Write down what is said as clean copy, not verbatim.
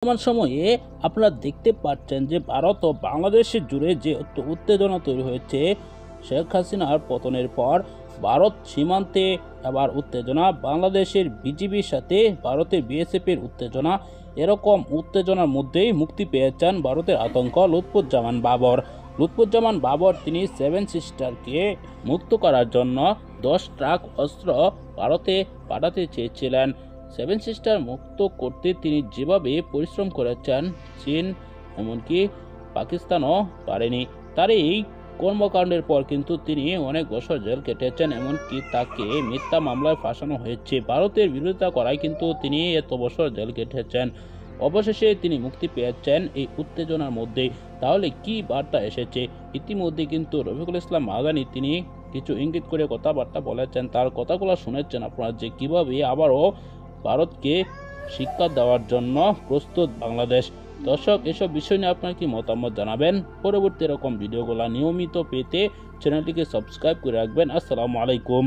বর্তমান সময়ে আপনারা দেখতে পাচ্ছেন যে ভারত ও বাংলাদেশের জুড়ে যে উত্তেজনা তৈরি হয়েছে শেখ হাসিনার পতনের পর। ভারত সীমান্তে আবার উত্তেজনা, বাংলাদেশের বিজিবির সাথে ভারতের বিএসএফের উত্তেজনা। এরকম উত্তেজনার মধ্যেই মুক্তি পেয়েছেন ভারতের আতঙ্ক লুৎফুজ্জামান বাবর। লুৎফুজ্জামান বাবর তিনি সেভেন সিস্টারকে মুক্ত করার জন্য 10 ট্রাক অস্ত্র ভারতে পাঠাতে চেয়েছিলেন। সেভেন সিস্টার মুক্ত করতে তিনি যেভাবে পরিশ্রম করেছেন, চীন এমনকি পাকিস্তানও পারেনি। তার এই কর্মকাণ্ডের পর কিন্তু তিনি অনেক বছর জেল কেটেছেন, এমনকি তাকে মিথ্যা মামলায় ফাঁসানো হয়েছে। ভারতের বিরোধিতা করায় কিন্তু তিনি এত বছর জেল কেটেছেন। অবশেষে তিনি মুক্তি পেয়েছেন এই উত্তেজনার মধ্যেই। তাহলে কি বার্তা এসেছে? ইতিমধ্যে কিন্তু রফিকুল ইসলাম মাদানি তিনি কিছু ইঙ্গিত করে কথাবার্তা বলেছেন। তার কথাগুলো শুনেছেন আপনারা, যে কিভাবে আবারও ভারতকে শিক্ষা দেওয়ার জন্য প্রস্তুত বাংলাদেশ। দর্শক, এসব বিষয় নিয়ে আপনার কি মতামত জানাবেন। পরবর্তী এরকম ভিডিওগুলো নিয়মিত পেতে চ্যানেলটিকে সাবস্ক্রাইব করে রাখবেন। আসসালামু আলাইকুম।